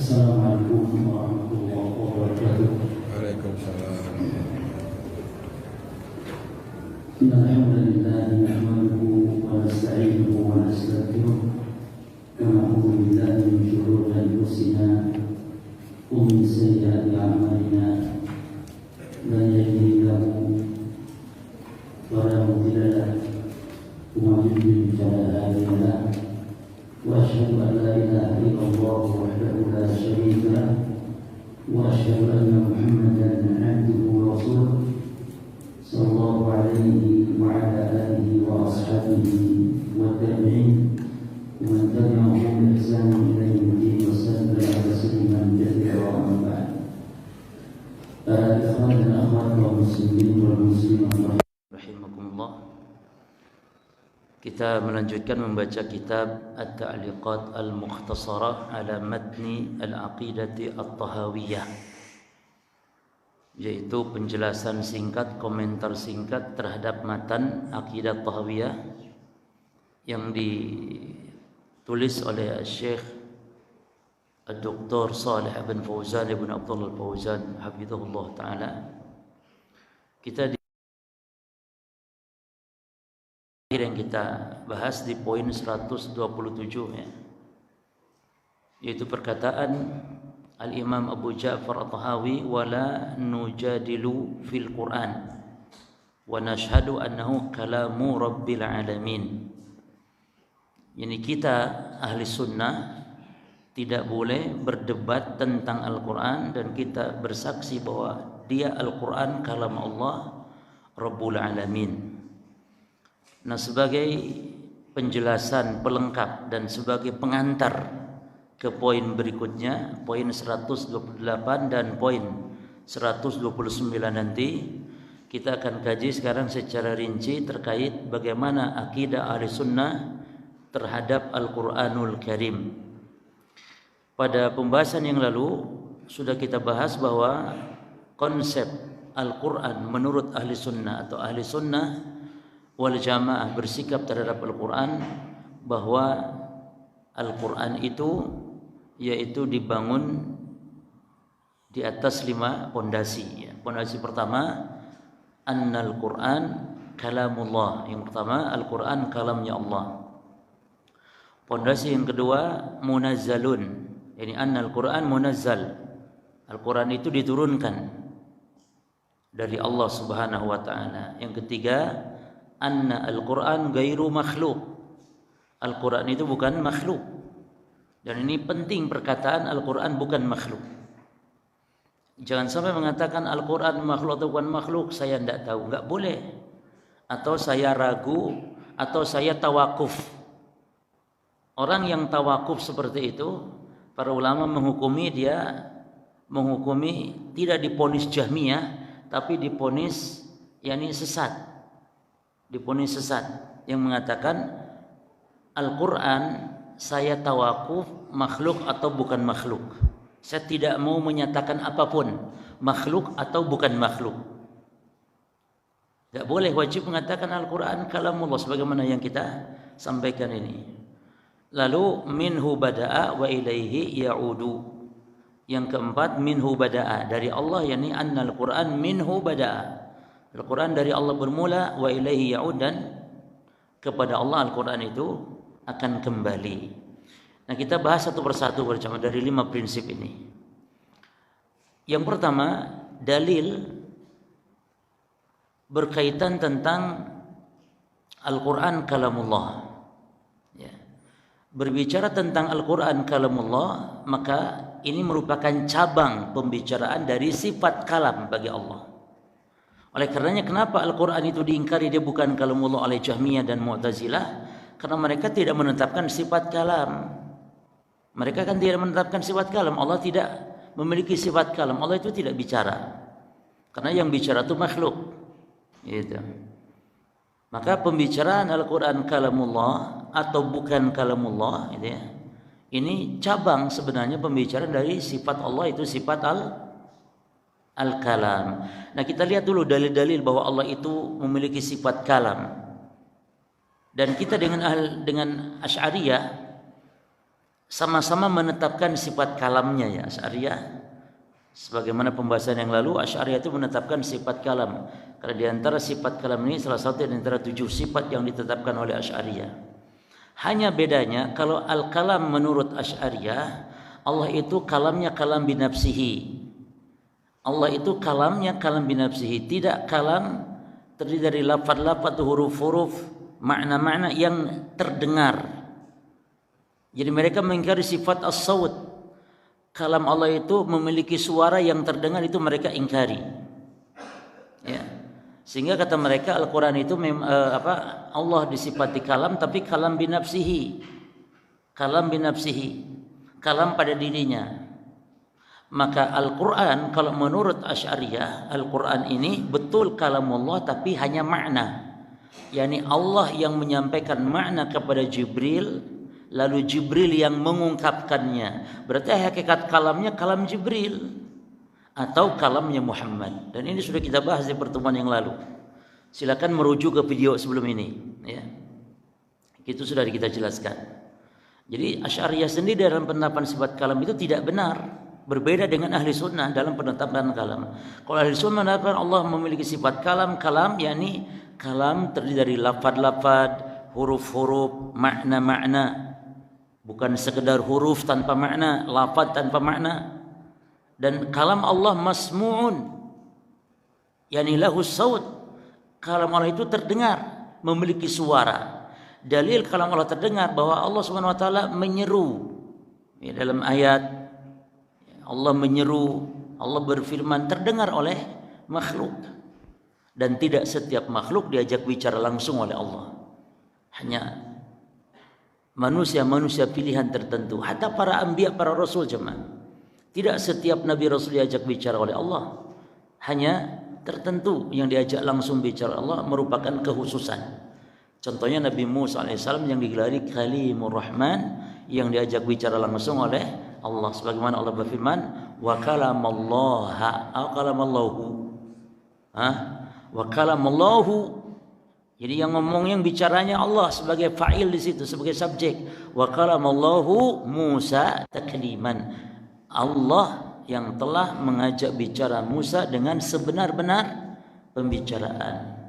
Assalamualaikum warahmatullahi wabarakatuh. Waalaikumsalam. Innal hamdalillah nahmaduhu wa nasta'inuhu wa nastaghfiruh wa na'udzu billahi min shururi anfusina wa min sayyiati a'malina. Man yahdihillahu fala mudilla lahu wa man yudlil fala hadiya lahu. وأشهد أن لا إله إلا الله وحده لا شريك له وأشهد أن محمدا عبده ورسوله صلى الله عليه وعلى آله وأصحابه والتابعين ومن تبعهم بإحسان إلى يوم الدين وسلم تسليما كثيرا أما بعد. إخوان الأخوات والمسلمين والمسلمات rahimakumullah. Kita melanjutkan membaca kitab At-Ta'liqat Al-Mukhtasarah ala Matni Al-Aqidati At-Tahawiyah, yaitu penjelasan singkat, komentar singkat terhadap matan Aqidah Tahawiyah yang ditulis oleh Syekh Dr. Salih bin Fauzan bin Abdullah Fauzan hafizahullah taala. Kita yang kita bahas di poin 127 ya, yaitu perkataan Al-Imam Abu Ja'far At-Tahawi, wala nujadilu fil Qur'an wa nashhadu annahu kalamu rabbil alamin. Yani kita ahli sunnah tidak boleh berdebat tentang Al-Quran dan kita bersaksi bahwa dia Al-Quran kalam Allah Rabbul Alamin. Nah, sebagai penjelasan pelengkap dan sebagai pengantar ke poin berikutnya, poin 128 dan poin 129 nanti, kita akan kaji sekarang secara rinci terkait bagaimana akidah ahli sunnah terhadap Al-Quranul Karim. Pada pembahasan yang lalu sudah kita bahas bahwa konsep Al-Quran menurut ahli sunnah atau ahli sunnah wal jamaah bersikap terhadap Al-Quran bahwa Al-Quran itu yaitu dibangun di atas 5 pondasi. Pondasi pertama, annal Quran kalamullah. Yang pertama, Al-Quran kalamnya Allah. Pondasi yang kedua, munazzalun. Yani annal Quran munazzal. Al-Quran itu diturunkan dari Allah Subhanahu wa taala. Yang ketiga, anna al-Quran gairu makhluk. Al-Quran itu bukan makhluk. Dan ini penting perkataan Al-Quran bukan makhluk. Jangan sampai mengatakan Al-Quran makhluk atau bukan makhluk, saya tidak tahu. Enggak boleh. Atau saya ragu, atau saya tawakuf. Orang yang tawakuf seperti itu, para ulama menghukumi tidak diponis Jahmiyah, tapi diponis sesat. Diponis sesat yang mengatakan Al-Quran saya tawakuf makhluk atau bukan makhluk. Saya tidak mau menyatakan apapun makhluk atau bukan makhluk. Tidak boleh, wajib mengatakan Al-Quran kalamullah sebagaimana yang kita sampaikan ini. Lalu minhu bada'a wa ilaihi ya'udu. Yang keempat, minhu bada'a, dari Allah, yakni annal Quran minhu bada'a. Al-Quran dari Allah bermula, wa ilaihi ya'ud, dan kepada Allah Al-Quran itu akan kembali. Nah, kita bahas satu persatu bersama dari 5 prinsip ini. Yang pertama, dalil berkaitan tentang Al-Quran kalamullah. Ya. Berbicara tentang Al-Quran kalamullah, maka ini merupakan cabang pembicaraan dari sifat kalam bagi Allah. Oleh karenanya kenapa Al-Quran itu diingkari dia bukan kalamullah oleh Jahmiyah dan Mu'tazilah? Karena mereka tidak menetapkan sifat kalam. Mereka kan tidak menetapkan sifat kalam. Allah tidak memiliki sifat kalam. Allah itu tidak bicara. Karena yang bicara itu makhluk. Gitu. Maka pembicaraan Al-Quran kalamullah atau bukan kalamullah, gitu ya, ini cabang sebenarnya pembicaraan dari sifat Allah, itu sifat al-kalam. Nah, kita lihat dulu dalil-dalil bahwa Allah itu memiliki sifat kalam. Dan kita dengan Asy'ariyah sama-sama menetapkan sifat kalamnya ya. Asy'ariyah sebagaimana pembahasan yang lalu, Asy'ariyah itu menetapkan sifat kalam. Karena di antara sifat kalam ini salah satu di antara 7 sifat yang ditetapkan oleh Asy'ariyah. Hanya bedanya kalau al-kalam menurut Asy'ariyah, Allah itu kalamnya kalam binafsihi. Allah itu kalamnya kalam binafsihi, tidak kalam terdiri dari lafaz-lafaz, huruf-huruf, makna-makna yang terdengar. Jadi mereka mengingkari sifat as-saut. Kalam Allah itu memiliki suara yang terdengar, itu mereka ingkari. Ya. Sehingga kata mereka Al-Qur'an itu Allah disifati kalam tapi kalam binafsihi. Kalam binafsihi. Kalam pada dirinya. Maka Al-Quran kalau menurut Asy'ariyah, Al-Quran ini betul kalamullah tapi hanya makna. Yani Allah yang menyampaikan makna kepada Jibril, lalu Jibril yang mengungkapkannya. Berarti hakikat kalamnya kalam Jibril atau kalamnya Muhammad. Dan ini sudah kita bahas di pertemuan yang lalu. Silakan merujuk ke video sebelum ini ya. Itu sudah kita jelaskan. Jadi Asy'ariyah sendiri dalam penetapan sifat kalam itu tidak benar. Berbeda dengan ahli sunnah dalam penetapan kalam. Kalau ahli sunnah menetapkan Allah memiliki sifat kalam, yakni kalam terdiri dari lafaz-lafaz, huruf-huruf, makna-makna. Bukan sekedar huruf tanpa makna, lafaz tanpa makna. Dan kalam Allah masmu'un, yakni lahu saut. Kalam Allah itu terdengar, memiliki suara. Dalil kalam Allah terdengar bahwa Allah Subhanahu wa taala menyeru. Ya, dalam ayat Allah menyeru, Allah berfirman terdengar oleh makhluk. Dan tidak setiap makhluk diajak bicara langsung oleh Allah. Hanya manusia-manusia pilihan tertentu. Hatta para anbiya, para rasul jemaah. Tidak setiap nabi rasul diajak bicara oleh Allah. Hanya tertentu yang diajak langsung bicara Allah merupakan kekhususan. Contohnya Nabi Musa alaihissalam yang digelari Kalimur Rahman, yang diajak bicara langsung oleh Allah, sebagaimana Allah berfirman wa kalamallahu. Jadi yang ngomong, yang bicaranya Allah sebagai fa'il di situ, sebagai subjek. Wa kalamallahu Musa takliman. Allah yang telah mengajak bicara Musa dengan sebenar-benar pembicaraan.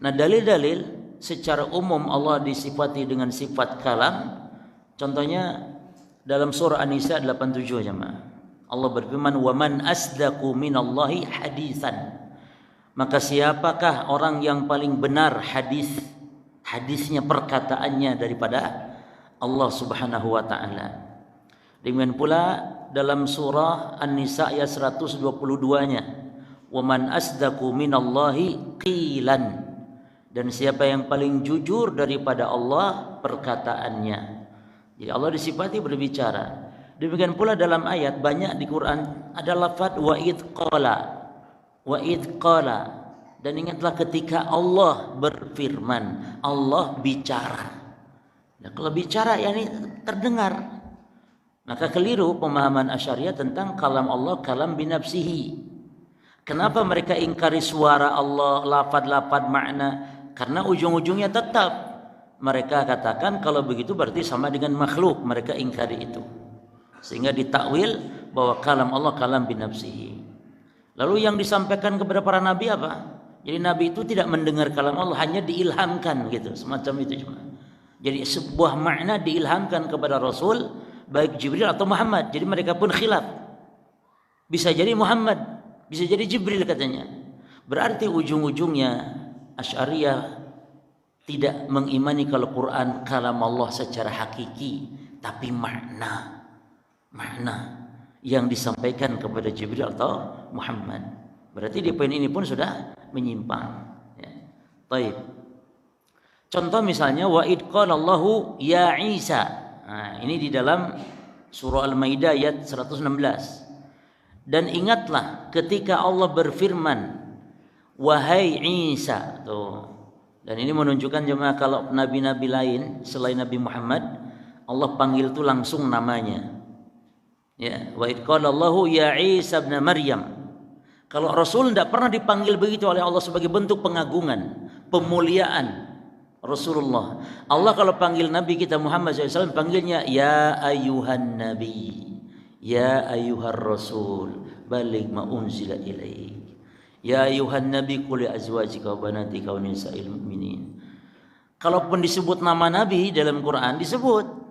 Nah, dalil-dalil secara umum Allah disifati dengan sifat kalam. Contohnya dalam surah An-Nisa 87 jemaah. Allah berfirman, "Wa man asdaqu minallahi hadisan." Maka siapakah orang yang paling benar hadisnya, perkataannya daripada Allah Subhanahu wa taala. Demikian pula dalam surah An-Nisa ayat 122-nya, "Wa man asdaqu minallahi qilan." Dan siapa yang paling jujur daripada Allah perkataannya. Jadi Allah disifati berbicara. Demikian pula dalam ayat banyak di Quran ada lafaz wa id qala. Dan ingatlah ketika Allah berfirman, Allah bicara. Nah, kalau bicara yakni terdengar. Maka keliru pemahaman Asy'ariyah tentang kalam Allah kalam binafsihi. Kenapa mereka ingkari suara Allah, lafaz-lafaz, makna? Karena ujung-ujungnya tetap mereka katakan kalau begitu berarti sama dengan makhluk. Mereka ingkari itu. Sehingga ditakwil bahwa kalam Allah kalam binafsihi. Lalu yang disampaikan kepada para nabi apa? Jadi nabi itu tidak mendengar kalam Allah, hanya diilhamkan gitu, semacam itu cuma. Jadi sebuah makna diilhamkan kepada Rasul, baik Jibril atau Muhammad. Jadi mereka pun khilaf. Bisa jadi Muhammad, bisa jadi Jibril katanya. Berarti ujung-ujungnya Asy'ariyah tidak mengimani kalau Quran kalam Allah secara hakiki, tapi makna yang disampaikan kepada Jibril atau Muhammad. Berarti di poin ini pun sudah menyimpang. Ya. Baik. Contoh misalnya wa id qala Allahu ya Isa. Nah, ini di dalam surah Al-Maidah ayat 116. Dan ingatlah ketika Allah berfirman, wahai Isa. Tuh. Dan ini menunjukkan jemaah kalau nabi-nabi lain selain Nabi Muhammad, Allah panggil itu langsung namanya. Ya, wa id qala Allahu ya Isa ibn Maryam. Kalau Rasul tidak pernah dipanggil begitu oleh Allah sebagai bentuk pengagungan, pemuliaan Rasulullah. Allah kalau panggil Nabi kita Muhammad SAW panggilnya ya ayuhan Nabi, ya ayuhan Rasul, baligh ma unzila ilaik. Ya ayuhan Nabi qul li azwajika wa banatika wa nisa'il mu'minin. Kalaupun disebut nama Nabi dalam Quran disebut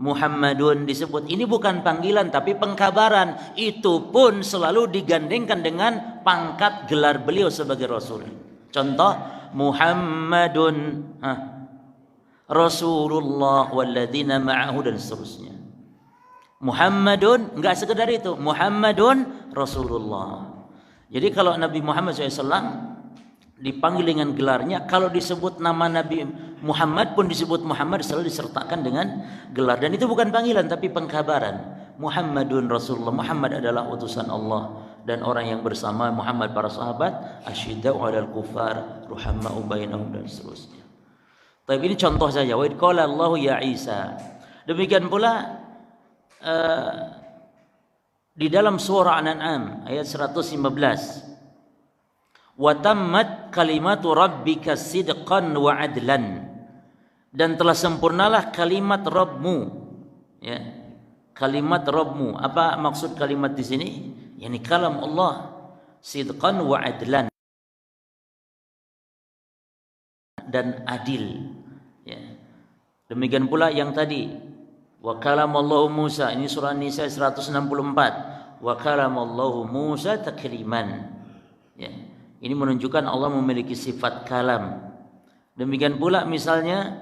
Muhammadun disebut. Ini bukan panggilan tapi pengkabaran. Itu pun selalu digandengkan dengan pangkat gelar beliau sebagai Rasul. Contoh Muhammadun Rasulullah walladzina ma'ahu dan seterusnya. Muhammadun enggak sekedar itu, Muhammadun Rasulullah. Jadi kalau Nabi Muhammad SAW dipanggil dengan gelarnya, kalau disebut nama Nabi Muhammad pun disebut Muhammad selalu disertakan dengan gelar, dan itu bukan panggilan tapi pengkabaran. Muhammadun Rasulullah, Muhammad adalah utusan Allah dan orang yang bersama Muhammad para sahabat asyidda'u 'alal kuffar ruhamma'u bainahum dan seterusnya. Tapi ini contoh saja. Wa qala Allahu ya Isa. Demikian pula di dalam surah An-An'am ayat 115. Wa tammat kalimatu rabbika sidqan wa adlan, dan telah sempurnalah kalimat Rabbmu, ya, kalimat Rabbmu. Apa maksud kalimat di sini? Yani kalam Allah sidqan wa adlan, dan adil, ya. Demikian pula yang tadi wa kalamallahu Musa, ini surah Nisa 164, wa kalamallahu Musa takliman, ya. Ini menunjukkan Allah memiliki sifat kalam. Demikian pula misalnya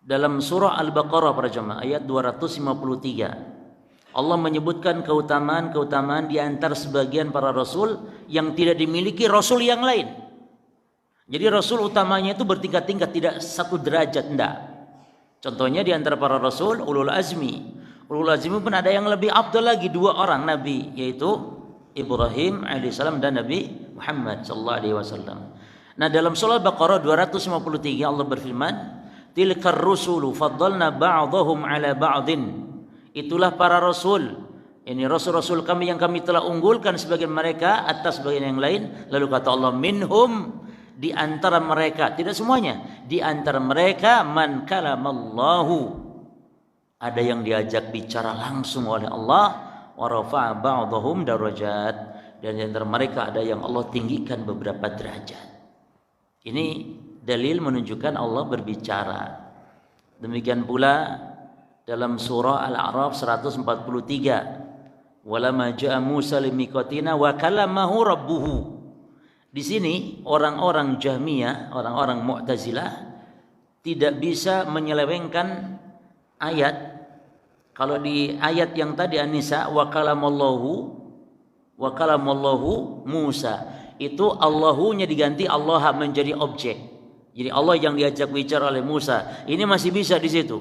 dalam surah Al-Baqarah para jemaah ayat 253. Allah menyebutkan keutamaan-keutamaan di antara sebagian para rasul yang tidak dimiliki rasul yang lain. Jadi rasul utamanya itu bertingkat-tingkat, tidak satu derajat, enggak. Contohnya di antara para rasul ulul azmi. Ulul azmi pun ada yang lebih afdal lagi, 2 orang nabi, yaitu Ibrahim alaihissalam dan Nabi Muhammad sallallahu alaihi wasallam. Nah, dalam surah Al-Baqarah 253 Allah berfirman, "Tilkar rusulu faddalna ba'dahum 'ala ba'din." Itulah para rasul. Ini rasul-rasul kami yang kami telah unggulkan sebagian mereka atas sebagian yang lain. Lalu kata Allah, "Minhum," di antara mereka, tidak semuanya, di antara mereka man kalamallahu, ada yang diajak bicara langsung oleh Allah. Wa rafa'a ba'dahum darajat, dan di antara mereka ada yang Allah tinggikan beberapa derajat. Ini dalil menunjukkan Allah berbicara. Demikian pula dalam surah Al-A'raf 143, walamma ja'a Musa limiqatina wa kallamahu rabbuhu. Di sini orang-orang Jahmiyah, orang-orang Mu'tazilah tidak bisa menyelewengkan ayat. Kalau di ayat yang tadi An-Nisa wa kalamallahu Musa, itu Allahunya diganti Allah menjadi objek. Jadi Allah yang diajak bicara oleh Musa. Ini masih bisa di situ.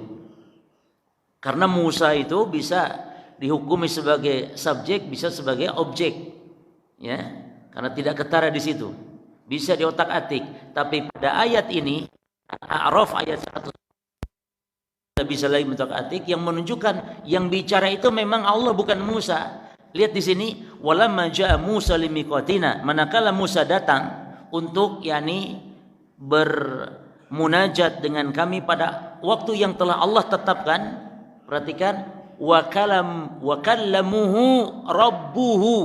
Karena Musa itu bisa dihukumi sebagai subjek, bisa sebagai objek. Ya, karena tidak ketara di situ. Bisa diotak-atik. Tapi pada ayat ini Al-A'raf ayat 100 bisa lagi mentok-atik yang menunjukkan yang bicara itu memang Allah bukan Musa. Lihat di sini, walamma ja'a Musa limiqatina, manakala Musa datang untuk bermunajat dengan kami pada waktu yang telah Allah tetapkan. Perhatikan, wa kallamuhu rabbuhu.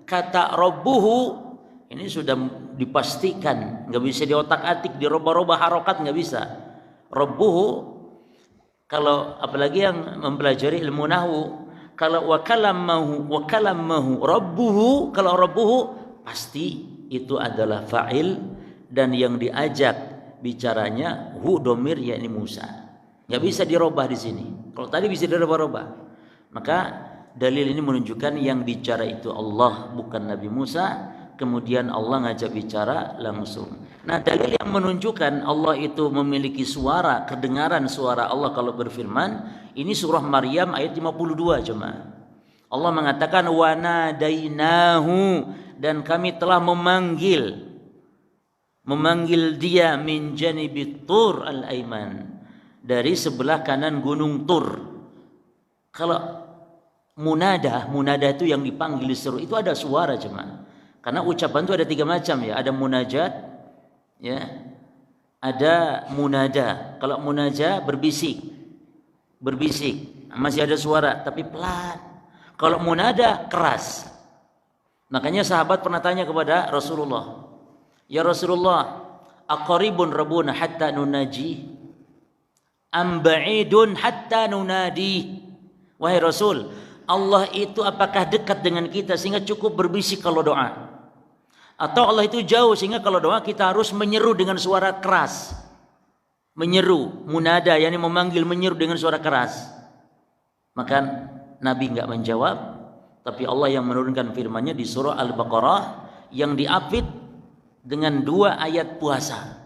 Kata rabbuhu ini sudah dipastikan, nggak bisa diotak-atik, dirubah-rubah harokat, nggak bisa. Rabbuhu, kalau apalagi yang mempelajari ilmu nahwu, kalau wa kalamahu rabbuhu, kalau rabbuhu pasti itu adalah fa'il, dan yang diajak bicaranya hu domir, yakni Musa. Nggak bisa dirubah di sini. Kalau tadi bisa dirubah-rubah, maka dalil ini menunjukkan yang bicara itu Allah, bukan Nabi Musa. Kemudian Allah ngajak bicara langsung. Nah, dalil yang menunjukkan Allah itu memiliki suara, kedengaran suara Allah kalau berfirman, ini surah Maryam ayat 52 jemaah. Allah mengatakan wa nadainahu, dan kami telah memanggil dia min janibit tur al-aiman, dari sebelah kanan gunung Tur. Kalau munada itu yang dipanggil diseru, itu ada suara jemaah. Karena ucapan itu ada 3 macam ya, ada munajat, ya, ada munada. Kalau munaja berbisik, masih ada suara tapi pelan. Kalau munada keras. Makanya sahabat pernah tanya kepada Rasulullah, ya Rasulullah, aqaribun rabbuna hatta nunaji am ba'idun hatta nunadi? Wahai Rasul, Allah itu apakah dekat dengan kita sehingga cukup berbisik kalau doa? Atau Allah itu jauh sehingga kalau doa kita harus menyeru dengan suara keras? Menyeru, munada, yakni memanggil, menyeru dengan suara keras. Maka Nabi enggak menjawab, tapi Allah yang menurunkan firman-Nya di surah Al-Baqarah yang diapit dengan 2 ayat puasa.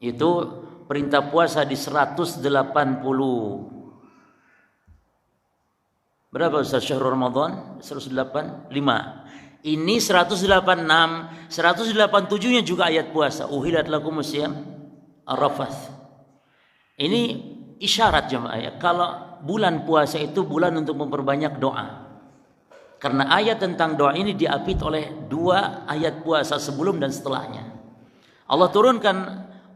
Itu perintah puasa di 180. Berapa Ustaz syahrul Ramadan? 185. Ini 186, 187-nya juga ayat puasa. Uhilat lakumus syiyam ar-rafath. Ini isyarat jemaah ya, kalau bulan puasa itu bulan untuk memperbanyak doa. Karena ayat tentang doa ini diapit oleh 2 ayat puasa sebelum dan setelahnya. Allah turunkan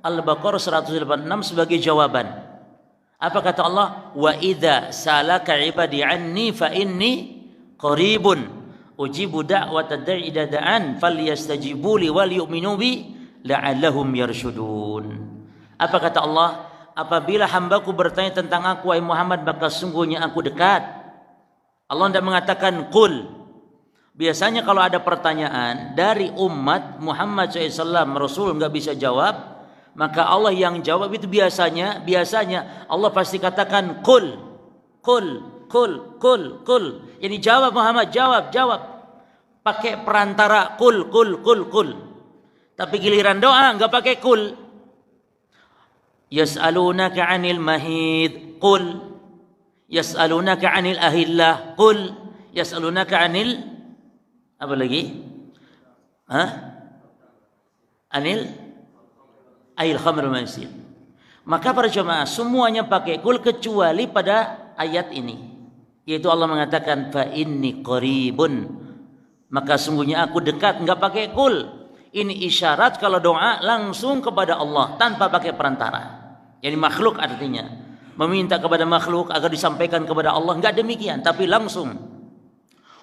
Al-Baqarah 186 sebagai jawaban. Apa kata Allah? Wa idza salaka ibadi anni fa inni qaribun ujibu da'watad da'i idza da'an falyastajibu li wal yu'minu bi la'allahum yarshudun. Apa kata Allah? Apabila hambaku bertanya tentang aku wahai Muhammad, maka sungguhnya aku dekat. Allah tidak mengatakan qul. Biasanya kalau ada pertanyaan dari umat Muhammad SAW, Rasul nggak bisa jawab, maka Allah yang jawab itu biasanya Allah pasti katakan qul. Jadi jawab Muhammad, jawab. Pakai perantara qul. Tapi giliran doa enggak pakai qul. Yas'alunaka 'anil mahid qul. Yas'alunaka 'anil ahillah qul. Yas'alunaka 'anil apa lagi? Anil khamr wal maisir. Maka para jemaah semuanya pakai qul kecuali pada ayat ini, yaitu Allah mengatakan fa inni qaribun, maka sungguhnya aku dekat, enggak pakai qul. Ini isyarat kalau doa langsung kepada Allah tanpa pakai perantara. Yani makhluk artinya meminta kepada makhluk agar disampaikan kepada Allah, enggak demikian, tapi langsung.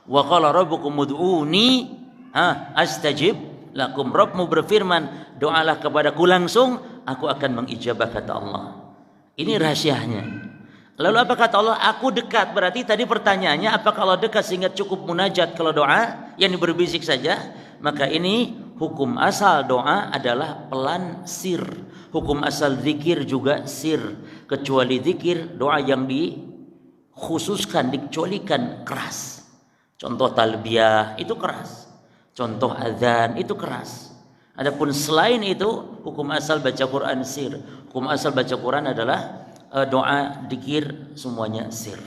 Wa qala rabbukum ud'uni astajib lakum. Rabbmu berfirman, doalah kepadaku langsung, aku akan mengijabah, kata Allah. Ini rahasianya. Lalu apa kata Allah? Aku dekat. Berarti tadi pertanyaannya, apakah Allah dekat sehingga cukup munajat kalau doa yang berbisik saja? Maka ini hukum asal doa adalah pelan sir. Hukum asal zikir juga sir. Kecuali zikir, doa yang dikhususkan, dikecualikan keras. Contoh talbiyah itu keras. Contoh azan itu keras. Adapun selain itu, hukum asal baca Quran sir. Hukum asal baca Quran adalah doa, dzikir, semuanya sir.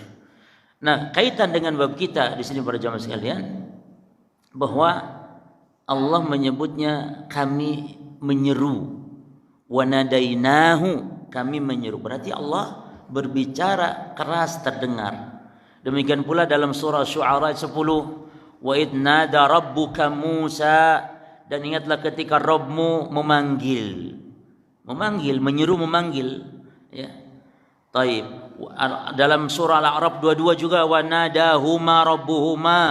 Nah, kaitan dengan bab kita di sini para jamaah sekalian, bahwa Allah menyebutnya kami menyeru, wa nadainahu, kami menyeru. Berarti Allah berbicara keras terdengar. Demikian pula dalam surah Syu'ara 10, wa idh nada rabbuka Musa, dan ingatlah ketika Rabbmu memanggil, menyeru, memanggil, ya. Taib. Dalam surah Al-A'raf 22 juga wa nadahuma rabbuhuma,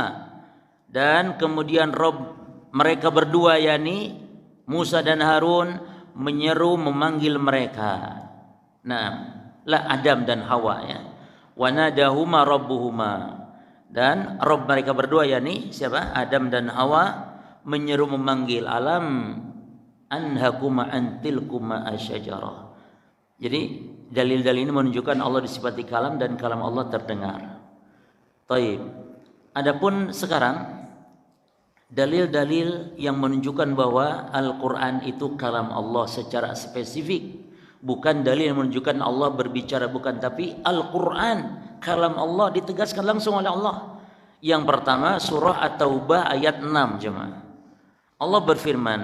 dan kemudian Rabb mereka berdua, yakni Musa dan Harun, menyeru, memanggil mereka. Nah, la Adam dan Hawa, ya. Wa nadahuma rabbuhuma, dan Rabb mereka berdua, yakni siapa? Adam dan Hawa, menyeru, memanggil, alam anhakuma antilkuma asyajarah. Jadi dalil-dalil ini menunjukkan Allah disifati kalam dan kalam Allah terdengar. Taib. Adapun sekarang dalil-dalil yang menunjukkan bahwa Al-Quran itu kalam Allah secara spesifik, bukan dalil yang menunjukkan Allah berbicara, bukan, tapi Al-Quran kalam Allah ditegaskan langsung oleh Allah. Yang pertama surah At-Taubah ayat 6 jemaah. Allah berfirman,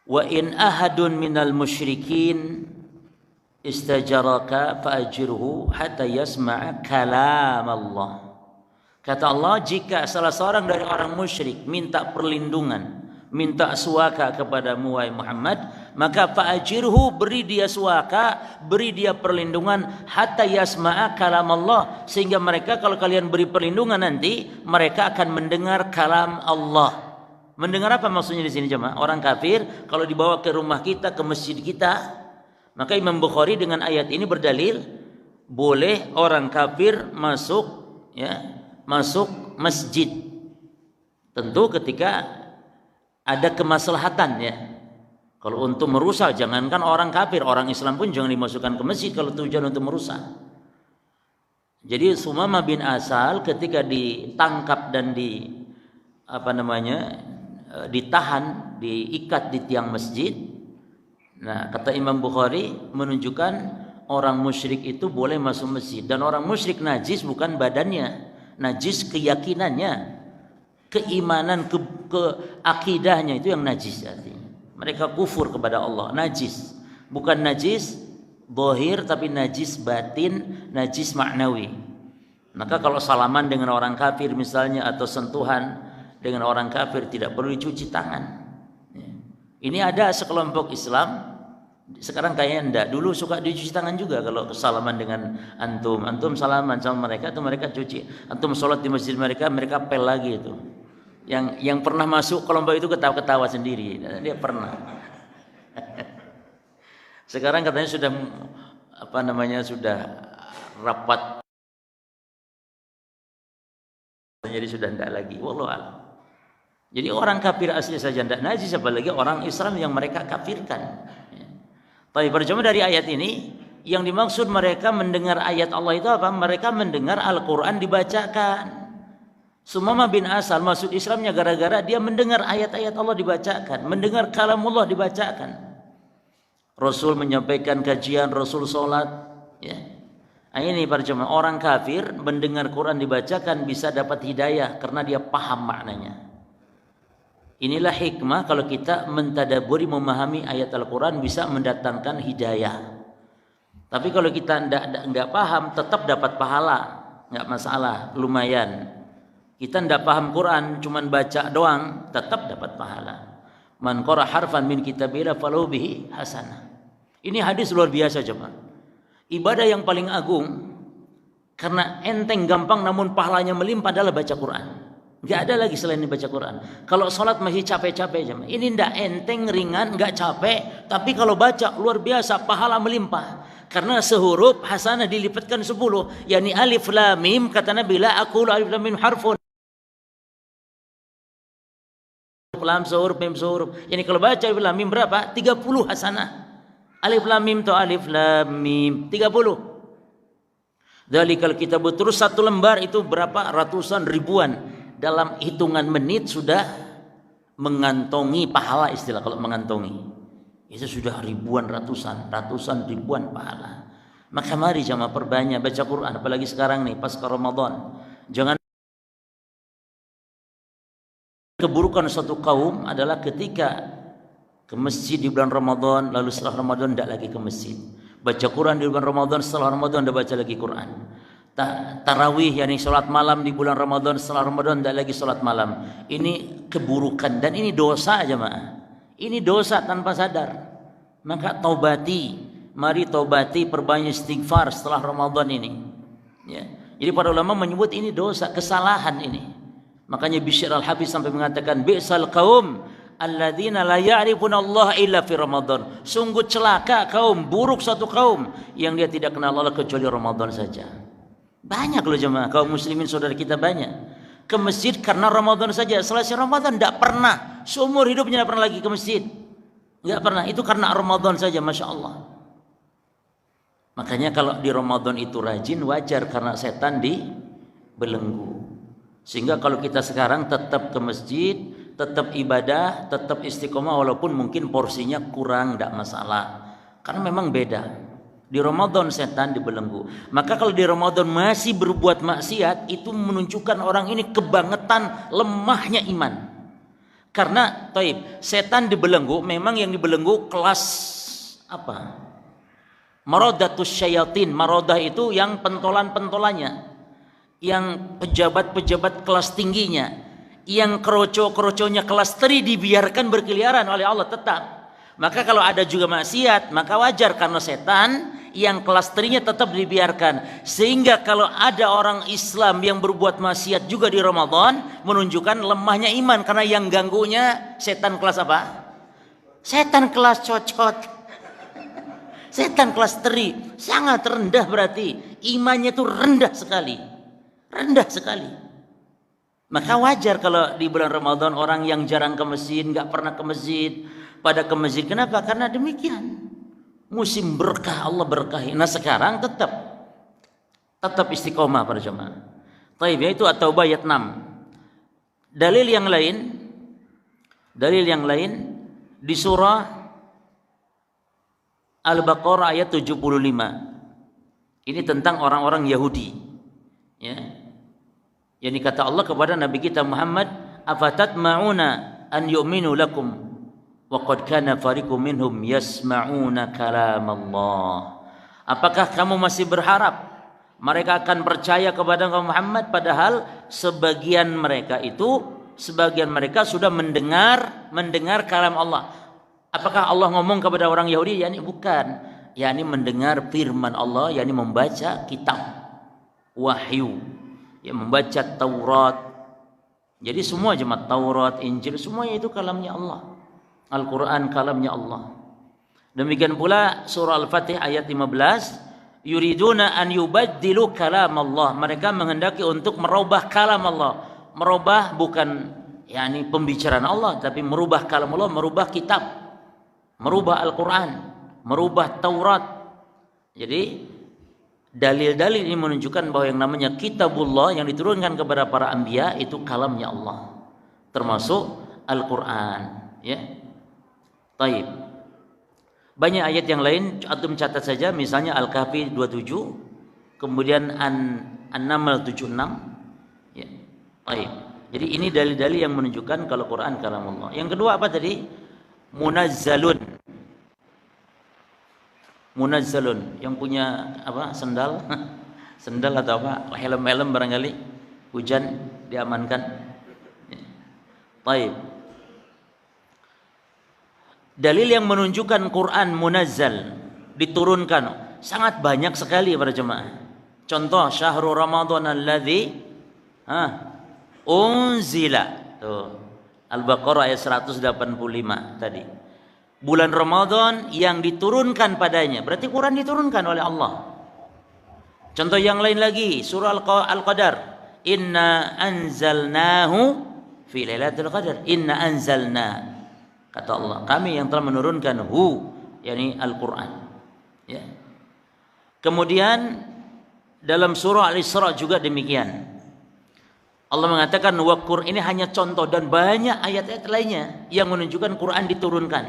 wa in ahadun minal musyrikin istajaraka fa'ajirhu hatta yasma'a kalam Allah. Kata Allah, jika salah seorang dari orang musyrik minta perlindungan, minta suaka kepadamu wahai Muhammad, maka fa'ajirhu, beri dia suaka, beri dia perlindungan, hatta yasma'a kalam Allah, sehingga mereka kalau kalian beri perlindungan nanti mereka akan mendengar kalam Allah. Mendengar apa maksudnya di sini jemaah? Orang kafir kalau dibawa ke rumah kita, ke masjid kita, maka Imam Bukhari dengan ayat ini berdalil boleh orang kafir masuk, ya, masuk masjid. Tentu ketika ada kemaslahatan, ya. Kalau untuk merusak, jangankan orang kafir, orang Islam pun jangan dimasukkan ke masjid kalau tujuan untuk merusak. Jadi Sumamah bin Asal ketika ditangkap dan ditahan, diikat di tiang masjid. Nah, kata Imam Bukhari menunjukkan orang musyrik itu boleh masuk masjid, dan orang musyrik najis bukan badannya, najis keyakinannya, keimanan, akidahnya itu yang najis artinya. Mereka kufur kepada Allah, najis. Bukan najis zahir tapi najis batin, najis maknawi. Maka kalau salaman dengan orang kafir misalnya atau sentuhan dengan orang kafir tidak perlu dicuci tangan. Ini ada sekelompok Islam sekarang kayaknya enggak, dulu suka dicuci tangan juga kalau salaman dengan antum salaman sama mereka itu mereka cuci. Antum sholat di masjid mereka pel lagi itu. Yang pernah masuk kelompok itu ketawa-ketawa sendiri, dia pernah. Sekarang katanya sudah rapat, jadi sudah enggak lagi. Wallahu a'lam. Jadi orang kafir asli saja enggak najis, apalagi orang Islam yang mereka kafirkan. Tapi berjemaah dari ayat ini, yang dimaksud mereka mendengar ayat Allah itu apa? Mereka mendengar Al-Quran dibacakan. Sumamah bin Asal masuk Islamnya gara-gara dia mendengar ayat-ayat Allah dibacakan, mendengar kalamullah dibacakan. Rasul menyampaikan kajian, Rasul sholat, ya. Nah, ini para jemaah, orang kafir mendengar Quran dibacakan bisa dapat hidayah karena dia paham maknanya. Inilah hikmah kalau kita mentadaburi, memahami ayat Al-Quran bisa mendatangkan hidayah. Tapi kalau kita enggak paham, tetap dapat pahala, enggak masalah, lumayan. Kita enggak paham Quran, cuman baca doang, tetap dapat pahala. Man qara harfan min kitabillah falahu bihi hasanah. Ini hadis luar biasa jemaah. Ibadah yang paling agung karena enteng, gampang, namun pahalanya melimpah adalah baca Quran. Enggak ada lagi selain baca Quran. Kalau sholat masih capek-capek jemaah. Ini enggak enteng, ringan, enggak capek, tapi kalau baca luar biasa, pahala melimpah. Karena sehuruf hasanah dilipatkan 10, yakni alif lam mim, kata Nabi, la aqulu alif lam mim harfun. Lam sehuruf, mim sehuruf. Yani kalau baca alif lam mim berapa? 30 hasanah. Alif lam mim to alif lam mim 30. Dzalikal kitab, terus satu lembar itu berapa? Ratusan ribuan. Dalam hitungan menit sudah mengantongi pahala, istilah kalau mengantongi. Itu sudah ribuan, ratusan ribuan pahala. Maka mari jamaah perbanyak baca Quran, apalagi sekarang nih pasca Ramadan. Jangan keburukan suatu kaum adalah ketika ke masjid di bulan Ramadan, lalu setelah Ramadan tidak lagi ke masjid. Baca Quran di bulan Ramadan, setelah Ramadan tidak baca lagi Quran. Tarawih, yakni sholat malam di bulan Ramadan, setelah Ramadan tidak lagi sholat malam. Ini keburukan dan ini dosa jemaah. Ini dosa tanpa sadar. Maka taubati, mari taubati, perbanyak istighfar setelah Ramadan ini. Ya. Jadi para ulama menyebut ini dosa, kesalahan ini. Makanya Bishr al-Hafiz sampai mengatakan bi'sal qaum alladzina la ya'rifuna Allah illa fi Ramadan. Sungguh celaka kaum, buruk satu kaum yang dia tidak kenal Allah kecuali Ramadan saja. Banyak loh jemaah, kaum muslimin saudara kita banyak ke masjid karena Ramadan saja. Selesai Ramadan tidak pernah, seumur hidupnya tidak pernah lagi ke masjid, tidak pernah. Itu karena Ramadan saja, masya Allah. Makanya kalau di Ramadan itu rajin, wajar karena setan dibelenggu. Sehingga kalau kita sekarang tetap ke masjid, tetap ibadah, tetap istiqomah, walaupun mungkin porsinya kurang, tidak masalah. Karena memang beda. Di Ramadan setan dibelenggu. Maka kalau di Ramadan masih berbuat maksiat, itu menunjukkan orang ini kebangetan lemahnya iman. Karena setan dibelenggu, memang yang dibelenggu kelas apa? Maradatus syayatin. Maradah itu yang pentolan-pentolannya, yang pejabat-pejabat kelas tingginya, yang kroco-kroconya kelas 3 dibiarkan berkeliaran oleh Allah tetap. Maka kalau ada juga maksiat, maka wajar karena setan yang kelas 3-nya tetap dibiarkan. Sehingga kalau ada orang Islam yang berbuat maksiat juga di Ramadan, menunjukkan lemahnya iman. Karena yang ganggunya setan kelas apa? Setan kelas cocot. Setan kelas 3. Sangat rendah berarti. Imannya itu rendah sekali. Rendah sekali. Maka wajar kalau di bulan Ramadan orang yang jarang ke masjid, nggak pernah ke masjid, pada ke masjid. Kenapa? Karena demikian. Musim berkah, Allah berkahi. Nah sekarang tetap istiqomah para jemaah. Taib, yaitu At-Taubah ayat 6. Dalil yang lain di surah Al-Baqarah ayat 75. Ini tentang orang-orang Yahudi. Ya. Yang kata Allah kepada Nabi kita Muhammad, afatatma'una an yu'minu lakum wa qad kana fariqum minhum yasma'una kalam Allah. Apakah kamu masih berharap mereka akan percaya kepada Muhammad, padahal sebagian mereka sudah mendengar kalam Allah. Apakah Allah ngomong kepada orang Yahudi? Yani bukan, yani mendengar firman Allah, yani membaca kitab wahyu, ya membaca Taurat. Jadi semua jemaat Taurat, Injil semuanya itu kalamnya Allah. Al-Quran kalamnya Allah. Demikian pula surah Al-Fatih ayat 15, yuriduna an yubaddilu kalam Allah. Mereka menghendaki untuk merubah kalam Allah. Merubah bukan yakni pembicaraan Allah, tapi merubah kalam Allah, merubah kitab, merubah Al-Quran, merubah Taurat. Jadi dalil-dalil ini menunjukkan bahwa yang namanya kitabullah yang diturunkan kepada para anbiya itu kalamnya Allah, termasuk Al-Quran, ya. Taib. Banyak ayat yang lain, antum catat saja, misalnya Al-Kahfi 27, kemudian An-Naml 76. Ya. Taib. Jadi ini dalil-dalil yang menunjukkan kalau Quran kalam Allah. Yang kedua apa tadi? Munazzalun. Munazzalun, yang punya apa? Sendal. Sendal atau apa? Helm-helm barangkali. Hujan diamankan. Ya. Taib. Dalil yang menunjukkan Quran munazzal, diturunkan, sangat banyak sekali para jemaah. Contoh syahrul Ramadan alladzi unzila. Tuh. Al-Baqarah ayat 185 tadi. Bulan Ramadan yang diturunkan padanya. Berarti Quran diturunkan oleh Allah. Contoh yang lain lagi, surah Al-Qadar. Inna anzalnahu fi lailatul qadar. Inna anzalna. Kata Allah, kami yang telah menurunkan yakni Al-Quran. Ya. Kemudian dalam surah Al-Isra juga demikian. Allah mengatakan Quran, ini hanya contoh dan banyak ayat-ayat lainnya yang menunjukkan Quran diturunkan.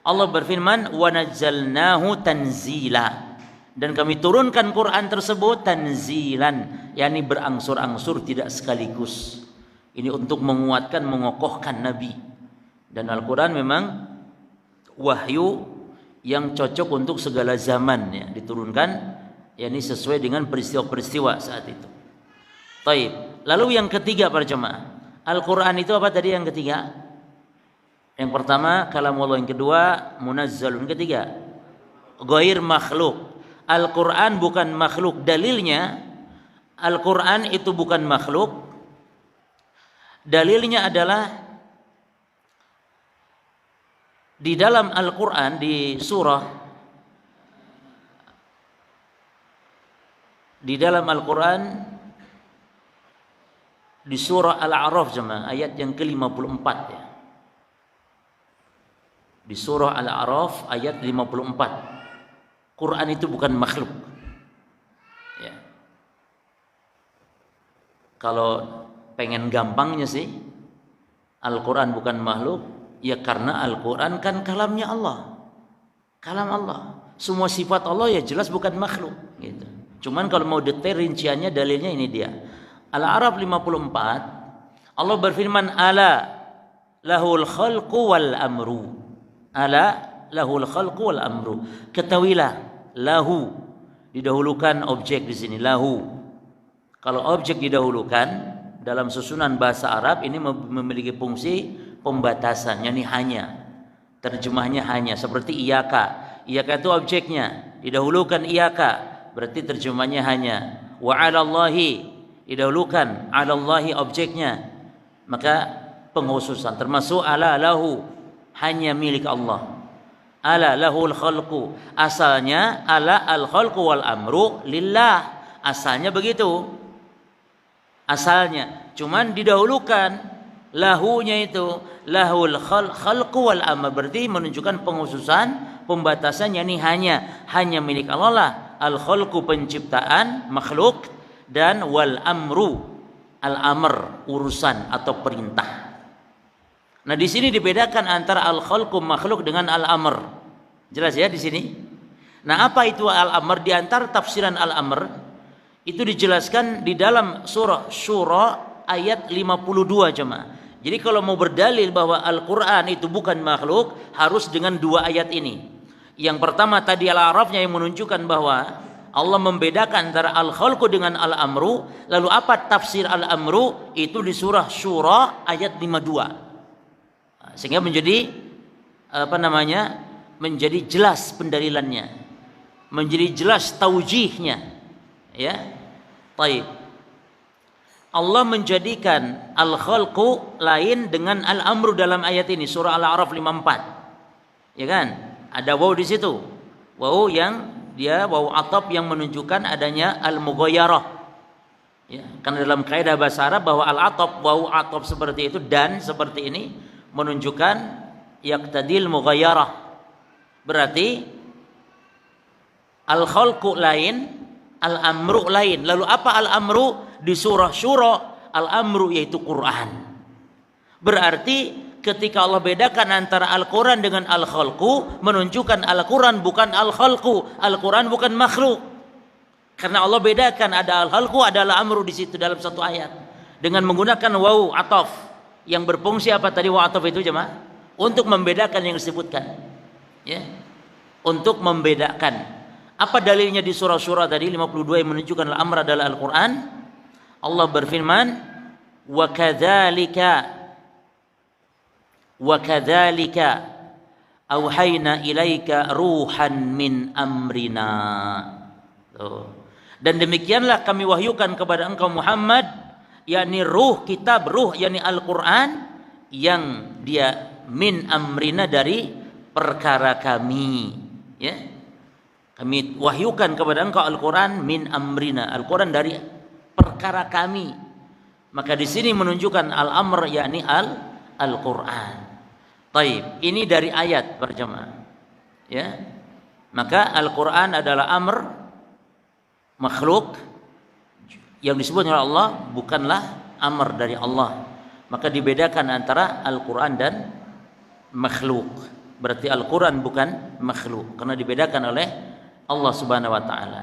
Allah berfirman, wa nazzalnahu tanzila. Dan kami turunkan Quran tersebut tanzilan, yakni berangsur-angsur, tidak sekaligus. Ini untuk menguatkan, mengokohkan Nabi. Dan Al-Quran memang wahyu yang cocok untuk segala zaman, ya, diturunkan, yakni sesuai dengan peristiwa-peristiwa saat itu. Taib. Lalu yang ketiga para jemaah, Al-Quran itu apa tadi yang ketiga? Yang pertama kalamullah, yang kedua munazzalun, ketiga ghair makhluk. Al-Quran bukan makhluk. Dalilnya Al-Quran itu bukan makhluk. Dalilnya adalah di dalam Al-Quran, di dalam Al-Quran, di surah Al-A'raf jemaah, ayat yang ke-54 ya. Di surah Al-A'raf ayat 54. Quran itu bukan makhluk. Ya. Kalau pengen gampangnya sih, Al-Quran bukan makhluk. Ya karena Al-Quran kan kalamnya Allah. Kalam Allah. Semua sifat Allah ya jelas bukan makhluk gitu. Cuman kalau mau detail rinciannya, dalilnya ini dia. Al-A'raf 54, Allah berfirman, ala lahul khalqu wal amru. Ala lahul khalqu wal amru. Ketahuilah, lahu. Didahulukan objek di sini lahu. Kalau objek didahulukan dalam susunan bahasa Arab ini memiliki fungsi pembatasan, yakni hanya. Terjemahnya hanya, seperti iyaka. Iyaka itu objeknya, didahulukan iyaka, berarti terjemahnya hanya. Wa 'alallahi, didahulukan 'alallahi objeknya, maka penghususan. Termasuk ala lahu, hanya milik Allah. Ala lahul khalqu, asalnya ala al khalqu wal amru lillah, asalnya begitu. Asalnya, cuman didahulukan lahunya itu lahul khalqu wal amr, berarti menunjukkan penghususan, pembatasan, yakni hanya milik Allah lah al khalqu penciptaan makhluk, dan wal amru al amr urusan atau perintah. Nah, di sini dibedakan antara al khalqu makhluk dengan al amr. Jelas ya di sini. Nah, apa itu al amr? Di antara tafsiran al amr itu dijelaskan di dalam surah Syura ayat 52 jemaah. Jadi kalau mau berdalil bahwa Al-Quran itu bukan makhluk, harus dengan dua ayat ini. Yang pertama tadi Al-A'rafnya yang menunjukkan bahwa Allah membedakan antara Al-Khalqu dengan Al-Amru. Lalu apa tafsir Al-Amru? Itu di surah Syura ayat 52. Sehingga menjadi menjadi jelas pendalilannya, menjadi jelas taujihnya. Ya, baik. Allah menjadikan al-khalqu lain dengan al-amru dalam ayat ini, surah Al-A'raf 54. Ya kan? Ada waw di situ. Waw yang dia waw ataf yang menunjukkan adanya al-mughayyarah. Ya, karena dalam kaidah bahasa Arab bahwa al-ataf, waw ataf seperti itu dan seperti ini menunjukkan yaqtadil mughayyarah. Berarti al-khalqu lain, al-amru lain. Lalu apa al-amru? Di surah Syura al-amru yaitu Quran. Berarti ketika Allah bedakan antara Al-Quran dengan al-khalqu, menunjukkan Al-Quran bukan al-khalqu, Al-Quran bukan makhluk. Karena Allah bedakan ada al-khalqu, ada al-amru di situ dalam satu ayat dengan menggunakan waw ataf yang berfungsi apa tadi waw ataf itu jemaah? Untuk membedakan yang disebutkan. Ya. Untuk membedakan. Apa dalilnya di surah Syura tadi 52 yang menunjukkan al-amr adalah Al-Quran? Allah berfirman, wa kadzalika auhayna ilaika ruhan min amrina. Dan demikianlah kami wahyukan kepada engkau Muhammad, yakni ruh kitab, ruh yakni Al-Quran, yang dia min amrina dari perkara kami. Ya. Kami wahyukan kepada engkau Al-Quran min amrina, Al-Quran dari perkara kami. Maka di sini menunjukkan al-amr yakni Al-Quran. Taib, ini dari ayat berjamaah. Ya. Maka Al-Quran adalah amr makhluk yang disebut oleh Allah, bukanlah amr dari Allah. Maka dibedakan antara Al-Quran dan makhluk. Berarti Al-Quran bukan makhluk karena dibedakan oleh Allah Subhanahu wa taala.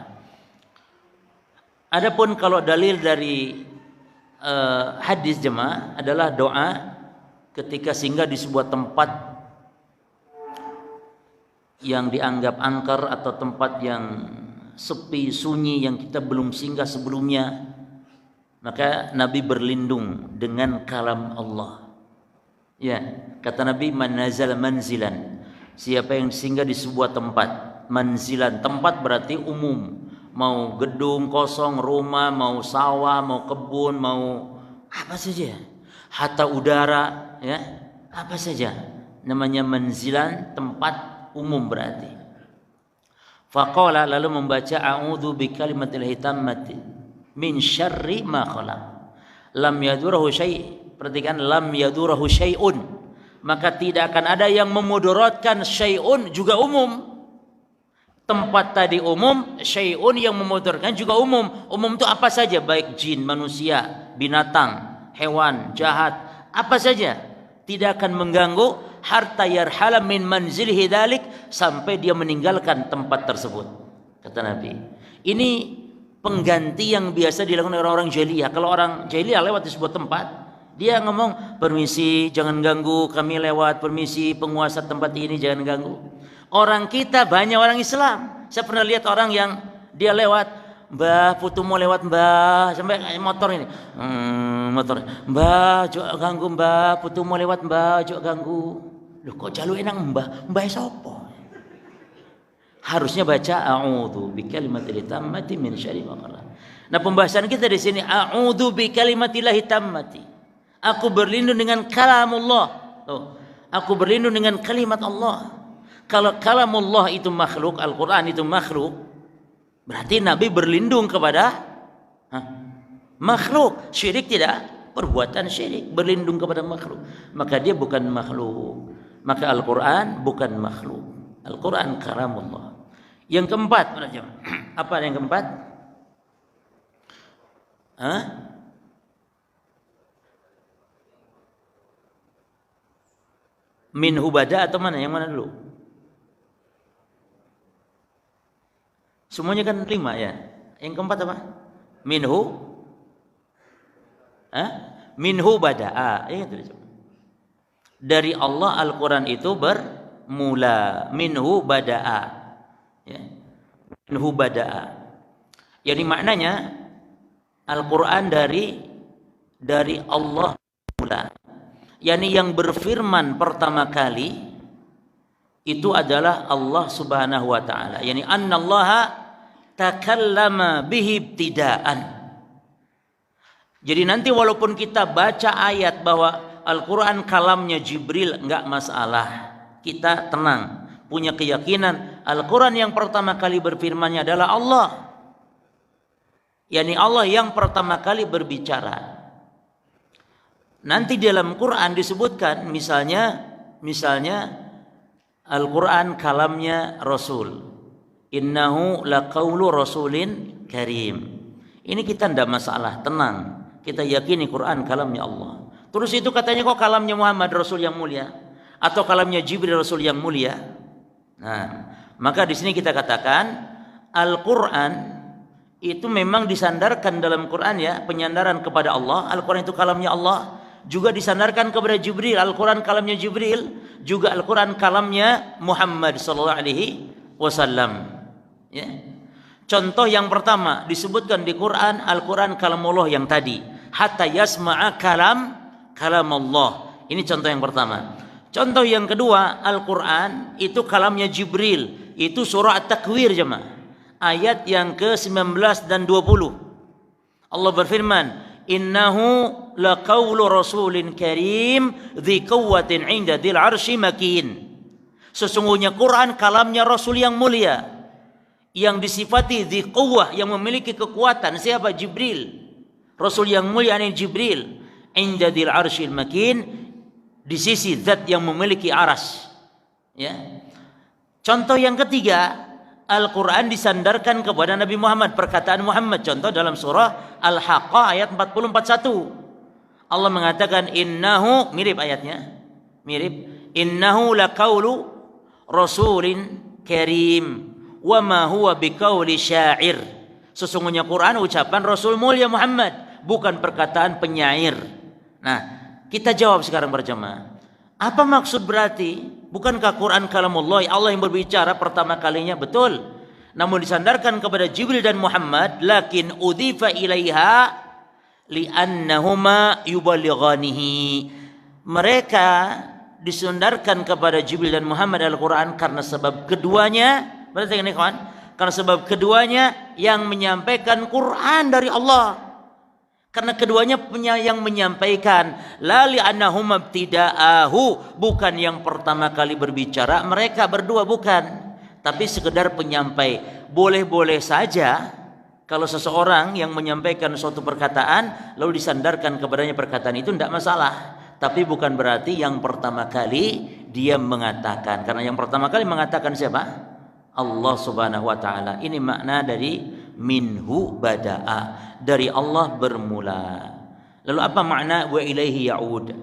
Adapun kalau dalil dari hadis jemaah adalah doa ketika singgah di sebuah tempat yang dianggap angker atau tempat yang sepi, sunyi yang kita belum singgah sebelumnya, maka Nabi berlindung dengan kalam Allah. Ya, kata Nabi, man nazala manzilan, siapa yang singgah di sebuah tempat, manzilan, tempat berarti umum, mau gedung kosong, rumah, mau sawah, mau kebun, mau apa saja, hatta udara, ya, apa saja, namanya manzilan, tempat umum berarti. Faqala, lalu membaca a'udzu bikalimatil hitammati min syarri ma khalaq. Lam yadurahu syai', perhatikan, lam yadurahu syai'un, maka tidak akan ada yang memudaratkan. Syai'un juga umum. Tempat tadi umum, syai'un yang memudaratkan juga umum. Umum itu apa saja, baik jin, manusia, binatang, hewan, jahat, apa saja, tidak akan mengganggu hatta yarhala min manzilihi dzalik, sampai dia meninggalkan tempat tersebut, kata Nabi. Ini pengganti yang biasa dilakukan oleh orang-orang jahiliyah. Kalau orang jahiliyah lewat di sebuah tempat, dia ngomong, permisi jangan ganggu, kami lewat, permisi penguasa tempat ini jangan ganggu. Orang kita banyak orang Islam, Saya pernah lihat orang yang dia lewat, Mbah, putu mau lewat Mbah, sampai motor ini, motor, Mbah, jok ganggu Mbah, putu mau lewat Mbah, jok ganggu. Loh kok jalur enang Mbah sopo? Harusnya baca a'udzu bikalimatil tammati min syarri ma khalaq. Nah, pembahasan kita di sini a'udzu bikalimatillahi tammati. Aku berlindung dengan kalamullah. Tuh. Aku berlindung dengan kalimat Allah. Kalau kalamullah itu makhluk, Al-Quran itu makhluk, berarti Nabi berlindung kepada makhluk. Syirik tidak? Perbuatan syirik. Berlindung kepada makhluk. Maka dia bukan makhluk. Maka Al-Quran bukan makhluk. Al-Quran kalamullah. Yang keempat, apa yang keempat? Minhu bada atau mana? Yang mana dulu? Semuanya kan 5 ya. Yang keempat apa? Minhu minhu bada'a. Dari Allah Al-Quran itu bermula. Minhu bada'a. Ya. Minhu bada'a. Jadi maknanya Al-Quran dari Allah bermula. Yani yang berfirman pertama kali itu adalah Allah Subhanahu wa taala. Yani annallaha takallama bihi ibtidaan. Jadi nanti walaupun kita baca ayat bahwa Al-Quran kalamnya Jibril, enggak masalah. Kita tenang, punya keyakinan Al-Quran yang pertama kali berfirmannya adalah Allah. Yani Allah yang pertama kali berbicara. Nanti dalam Quran disebutkan misalnya Al-Quran kalamnya Rasul. Innahu laqaulu rasulin karim. Ini kita tidak masalah, tenang. Kita yakini Quran kalamnya Allah. Terus itu katanya kok kalamnya Muhammad Rasul yang mulia atau kalamnya Jibril Rasul yang mulia. Nah, maka di sini kita katakan Al-Quran itu memang disandarkan dalam Quran ya, penyandaran kepada Allah. Al-Quran itu kalamnya Allah. Juga disandarkan kepada Jibril. Al-Quran kalamnya Jibril, juga Al-Quran kalamnya Muhammad sallallahu alaihi wasallam. Ya. Contoh yang pertama disebutkan di Quran, Al-Quran kalamullah yang tadi, hatta yasma'a kalam Allah. Ini contoh yang pertama. Contoh yang kedua, Al-Quran itu kalamnya Jibril. Itu surah At-Takwir jemaah. Ayat yang ke-19 dan 20. Allah berfirman, innahu laqaulu rasulin karim dzi quwwatin 'inda dzil 'arsy makin. Sesungguhnya Quran kalamnya Rasul yang mulia, yang disifati dzi quwwah, yang memiliki kekuatan. Siapa? Jibril. Rasul yang mulia ini Jibril. 'Inda dzil 'arsyil makin, di sisi zat yang memiliki aras. Ya. Contoh yang ketiga, Al-Quran disandarkan kepada Nabi Muhammad, perkataan Muhammad. Contoh dalam surah Al-Haqqah ayat 40-41. Allah mengatakan innahu, mirip ayatnya, mirip, innahu laqaulu rasulin karim wa ma huwa biqauli syair. Sesungguhnya Quran ucapan Rasul mulia Muhammad, bukan perkataan penyair. Nah, kita jawab sekarang berjamaah. Apa maksud berarti? Bukankah Quran kalamullah, Allah yang berbicara pertama kalinya? Betul. Namun disandarkan kepada Jibril dan Muhammad, lakin udhifa ilaiha li'annahuma yuballighanihi. Mereka disandarkan kepada Jibril dan Muhammad Al-Quran karena sebab keduanya, berarti ini kawan, karena sebab keduanya yang menyampaikan Quran dari Allah. Karena keduanya yang menyampaikan, la li'annahum ibtida'ahu, bukan yang pertama kali berbicara mereka berdua, bukan, tapi sekedar penyampai. Boleh-boleh saja kalau seseorang yang menyampaikan suatu perkataan lalu disandarkan kepadanya perkataan itu, tidak masalah. Tapi bukan berarti yang pertama kali dia mengatakan, karena yang pertama kali mengatakan siapa? Allah Subhanahu wa taala. Ini makna dari minhu bada'a, dari Allah bermula. Lalu apa makna wa ilaihi ya'ud?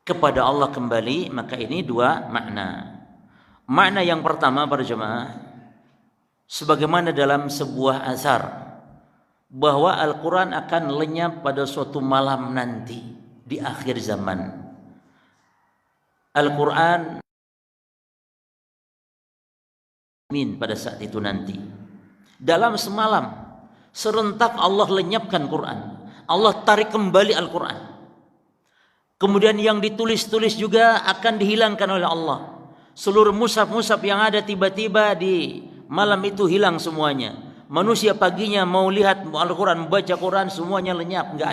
Kepada Allah kembali. Maka ini dua makna. Makna yang pertama para jemaah, sebagaimana dalam sebuah asar, bahwa Al-Quran akan lenyap pada suatu malam nanti di akhir zaman. Al-Quran pada saat itu nanti. Dalam semalam serentak Allah lenyapkan Quran. Allah tarik kembali Al-Quran. Kemudian yang ditulis-tulis juga akan dihilangkan oleh Allah. Seluruh mushaf-mushaf yang ada tiba-tiba di malam itu hilang semuanya. Manusia paginya mau lihat Al-Quran, baca Quran, semuanya lenyap, nggak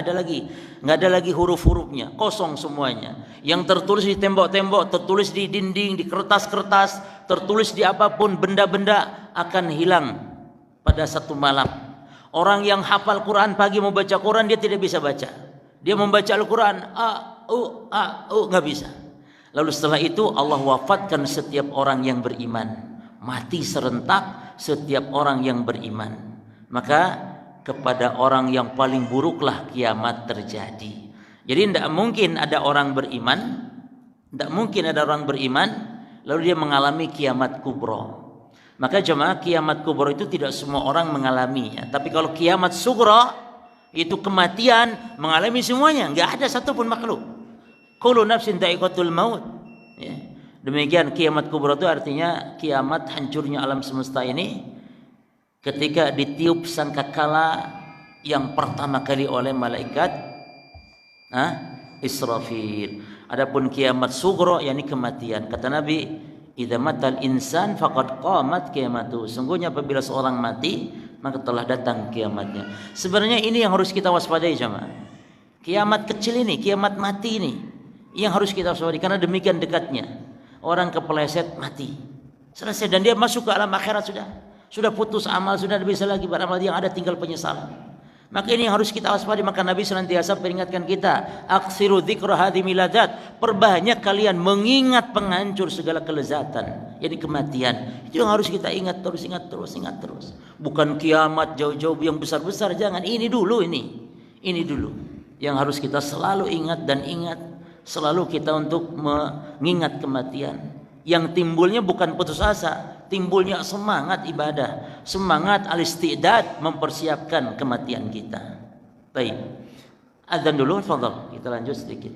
ada lagi huruf-hurufnya, kosong semuanya. Yang tertulis di tembok-tembok, tertulis di dinding, di kertas-kertas, tertulis di apapun, benda-benda akan hilang pada satu malam. Orang yang hafal Quran pagi mau baca Quran dia tidak bisa baca. Dia membaca Al-Quran, nggak bisa. Lalu setelah itu Allah wafatkan setiap orang yang beriman. Mati serentak setiap orang yang beriman. Maka kepada orang yang paling buruklah kiamat terjadi. Jadi tidak mungkin ada orang beriman, lalu dia mengalami kiamat kubro. Maka jemaah, kiamat kubro itu tidak semua orang mengalaminya. Tapi kalau kiamat sugro, itu kematian, mengalami semuanya. Nggak ada satupun makhluk. Kullu nafsin dha'iqatul maut. Ya. Demikian kiamat kubra itu artinya kiamat hancurnya alam semesta ini ketika ditiup sangkakala yang pertama kali oleh malaikat Israfil. Adapun kiamat sugro yakni kematian. Kata Nabi, idza matal insan faqad qamat qiyamatu. Sungguhnya apabila seorang mati maka telah datang kiamatnya. Sebenarnya ini yang harus kita waspadai jemaah. Kiamat kecil ini, kiamat mati ini yang harus kita waspadai karena demikian dekatnya. Orang kepeleset mati, selesai, dan dia masuk ke alam akhirat sudah putus amal, sudah tidak bisa lagi beramal, yang ada tinggal penyesalan. Maka ini yang harus kita waspadai. Maka Nabi senantiasa peringatkan kita, aksiru dzikra hadhimil ladzat, perbanyak kalian mengingat penghancur segala kelezatan, yakni kematian. Itu yang harus kita ingat terus. Bukan kiamat jauh-jauh yang besar-besar, jangan. Ini dulu yang harus kita selalu ingat selalu kita untuk mengingat kematian. Yang timbulnya bukan putus asa, timbulnya semangat ibadah, semangat al-istidad mempersiapkan kematian kita. Baik, adzan dulu, fadhal, kita lanjut sedikit.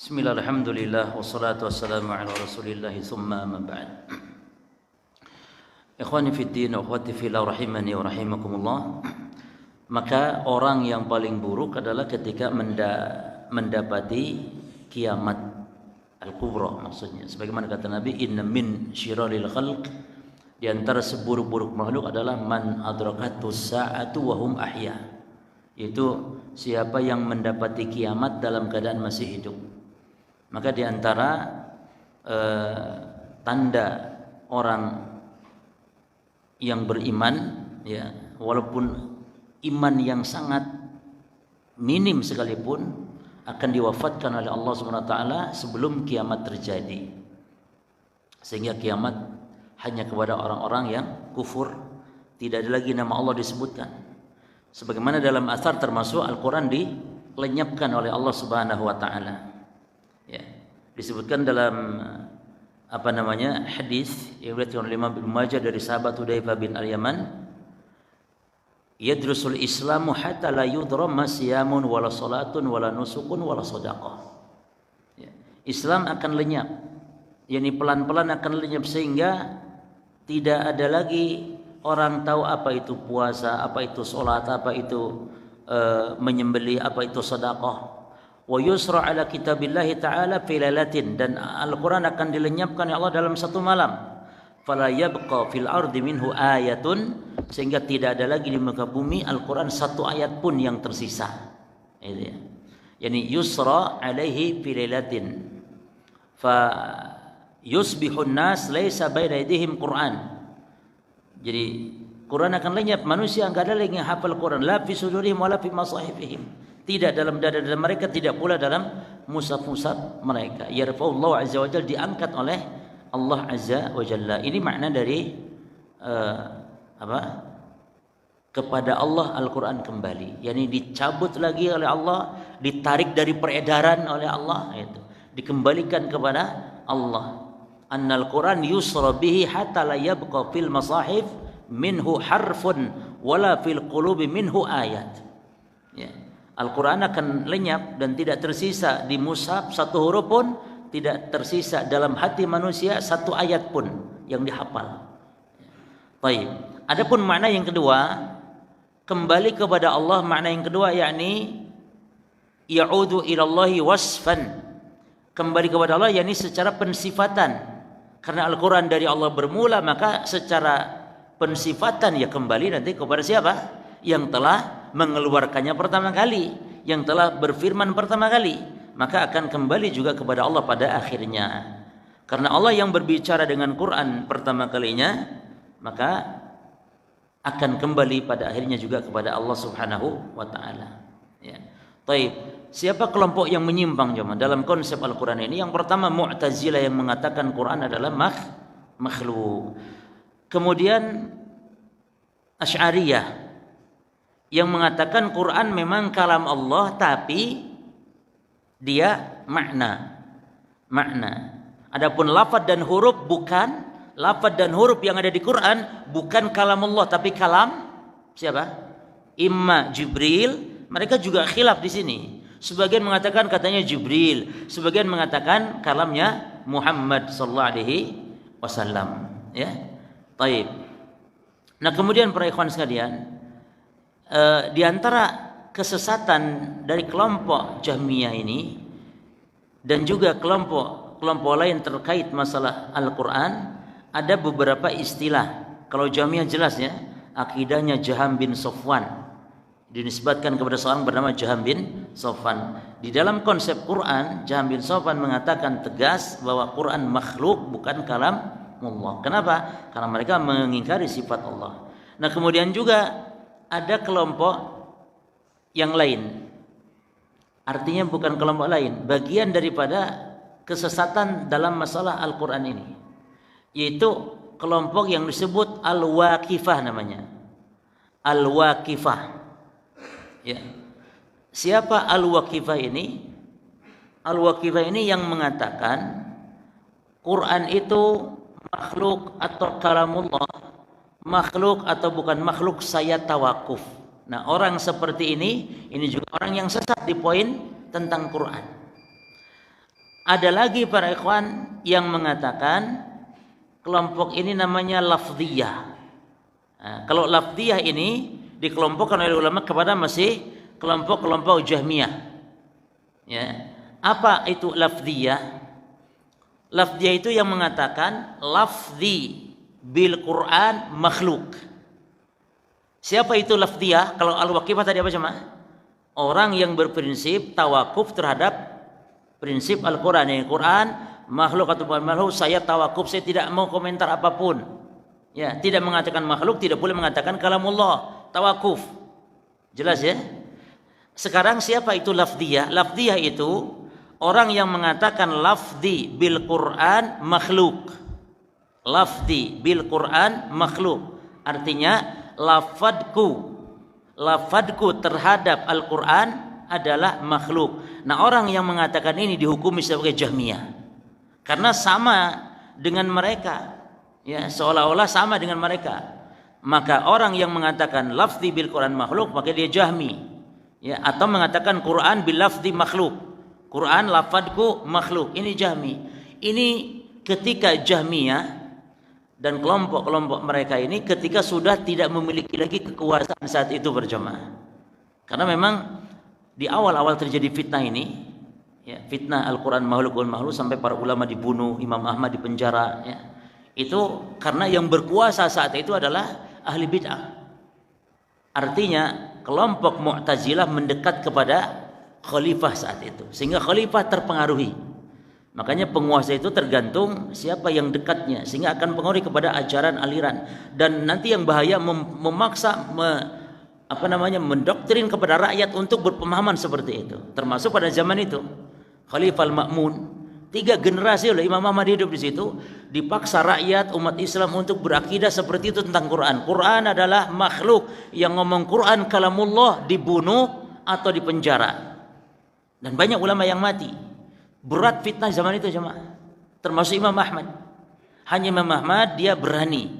Bismillah, alhamdulillah, wassalatu wassalamu ala rasulillah, thumma amma ba'd. Ikhwani fiddin, akhwati fillah, rahimani wa rahimakumullah. Maka orang yang paling buruk adalah ketika mendapati kiamat al-kubra, maksudnya sebagaimana kata Nabi, inna min syiraril khalq, di antara seburuk-buruk makhluk adalah man adrakatus sa'atu wa hum ahya, yaitu siapa yang mendapati kiamat dalam keadaan masih hidup. Maka di antara tanda orang yang beriman, ya, walaupun iman yang sangat minim sekalipun, akan diwafatkan oleh Allah Subhanahu wa taala sebelum kiamat terjadi. Sehingga kiamat hanya kepada orang-orang yang kufur, tidak ada lagi nama Allah disebutkan. Sebagaimana dalam asar termasuk Al-Qur'an dilenyapkan oleh Allah Subhanahu wa taala. Ya, disebutkan dalam hadis yang diriwayatkan oleh Imam Ibnu Majah dari sahabat Hudzaifah bin Al-Yaman, yadrusul islamu hatta la yudram ma siyamun wala salatun wala nusukun wala shadaqah. Ya, Islam akan lenyap, yakni pelan-pelan akan lenyap sehingga tidak ada lagi orang tahu apa itu puasa, apa itu salat, apa itu menyembelih, apa itu sedekah. Wa yusra ala kitabillahi ta'ala fi lailatin, dan Al-Qur'an akan dilenyapkan oleh Allah dalam satu malam. Fala yabqa fil ardi minhu ayatun, sehingga tidak ada lagi di muka bumi Al-Qur'an satu ayat pun yang tersisa. Itu ya. Yani yusra alaihi fi lailatin. Fa yusbihun nas laisa baina aydihim Qur'an. Jadi Quran akan lenyap, manusia enggak ada lagi yang hafal Quran, la fi sudurihim wala fi masahifihim. Tidak dalam dada-dada mereka, tidak pula dalam mushaf-mushaf mereka. Yarfa'ullahu azza wa jalla, diangkat oleh Allah azza wa jalla. Ini makna dari kepada Allah Al-Quran kembali, yakni dicabut lagi oleh Allah, ditarik dari peredaran oleh Allah, itu dikembalikan kepada Allah. Annal Quran yusra bihi hatta la yabqa fil masahif minhu harfun wala fil qulubi minhu ayat. Ya. Al-Quran akan lenyap dan tidak tersisa di mushaf satu huruf pun, tidak tersisa dalam hati manusia satu ayat pun yang dihafal. Baik. Adapun makna yang kedua, kembali kepada Allah, makna yang kedua yakni ya'udu ilallahi wasfan, kembali kepada Allah yakni secara pensifatan. Karena Al-Quran dari Allah bermula, maka secara pensifatan ya kembali nanti kepada siapa? Yang telah mengeluarkannya pertama kali, yang telah berfirman pertama kali, maka akan kembali juga kepada Allah pada akhirnya. Karena Allah yang berbicara dengan Quran pertama kalinya, maka akan kembali pada akhirnya juga kepada Allah Subhanahu wa taala. Ya. Taib. Siapa kelompok yang menyimpang jemaah dalam konsep Al-Quran ini? Yang pertama Mu'tazilah, yang mengatakan Quran adalah makhluk. Kemudian Asy'ariyah yang mengatakan Quran memang kalam Allah, tapi dia makna. Adapun lafaz dan huruf bukan, lafaz dan huruf yang ada di Quran bukan kalam Allah, tapi kalam siapa? Imma Jibril. Mereka juga khilaf di sini. Sebagian mengatakan katanya Jibril, sebagian mengatakan kalamnya Muhammad sallallahu alaihi wasallam. Ya, taib. Nah kemudian para ikhwan sekalian, di antara kesesatan dari kelompok Jahmiyah ini dan juga kelompok kelompok lain terkait masalah Al-Quran, ada beberapa istilah. Kalau Jahmiyah jelas ya, akidahnya Jaham bin Safwan, dinisbatkan kepada seorang bernama Jaham bin Safwan. Di dalam konsep Quran, Jaham bin Safwan mengatakan tegas bahwa Quran makhluk, bukan kalamullah. Kenapa? Karena mereka mengingkari sifat Allah. Nah, kemudian juga ada kelompok yang lain. Artinya bukan kelompok lain, bagian daripada kesesatan dalam masalah Al-Quran ini, yaitu kelompok yang disebut Al-Waqifah namanya. Al-Waqifah. Ya. Siapa Al-Waqifah ini? Al-Waqifah ini yang mengatakan Quran itu makhluk atau kalamullah, makhluk atau bukan makhluk, saya tawakuf. Nah, orang seperti ini juga orang yang sesat di poin tentang Quran. Ada lagi para ikhwan yang mengatakan kelompok ini namanya lafdhiyah. Nah, kalau lafdhiyah ini dikelompokkan oleh ulama kepada masih kelompok-kelompok Jahmiyah. Ya. Apa itu lafdhiyah? Lafdhiyah itu yang mengatakan lafzi bil Quran makhluk. Siapa itu lafdhiyah? Kalau Al-Waqifah tadi apa jemaah? Orang yang berprinsip tawakuf terhadap prinsip Al-Quran. Yang Quran makhluk atau bukan makhluk, saya tawakuf, saya tidak mau komentar apapun. Ya, tidak mengatakan makhluk, tidak boleh mengatakan kalamullah, tawakuf. Jelas ya? Sekarang siapa itu lafdhiyah? Lafdhiyah itu orang yang mengatakan lafzi bil Quran makhluk. Lafzi bil Quran makhluk. Artinya lafadku terhadap Al-Quran adalah makhluk. Nah, orang yang mengatakan ini dihukumi sebagai Jahmiyah karena sama dengan mereka, ya, seolah-olah sama dengan mereka. Maka orang yang mengatakan lafzi bil Quran makhluk, maka dia Jahmi, ya, atau mengatakan Quran bil lafzi makhluk, Quran lafadku makhluk, ini Jahmi. Ini ketika Jahmiyah dan kelompok-kelompok mereka ini ketika sudah tidak memiliki lagi kekuasaan saat itu berjamaah. Karena memang di awal-awal terjadi fitnah ini, ya, fitnah Al-Quran makhluk sampai para ulama dibunuh, Imam Ahmad dipenjara, ya. Itu karena yang berkuasa saat itu adalah ahli bid'ah. Artinya kelompok Mu'tazilah mendekat kepada khalifah saat itu, sehingga khalifah terpengaruhi. Makanya penguasa itu tergantung siapa yang dekatnya, sehingga akan pengaruhi kepada ajaran aliran. Dan nanti yang bahaya memaksa mendoktrin kepada rakyat untuk berpemahaman seperti itu. Termasuk pada zaman itu Khalifah Al-Ma'mun, 3 generasi oleh Imam Ahmad hidup di situ, dipaksa rakyat umat Islam untuk berakidah seperti itu tentang Quran. Quran adalah makhluk, yang ngomong Quran kalamullah dibunuh atau dipenjara. Dan banyak ulama yang mati. Berat fitnah zaman itu jemaah, termasuk Imam Ahmad. Hanya Imam Ahmad dia berani.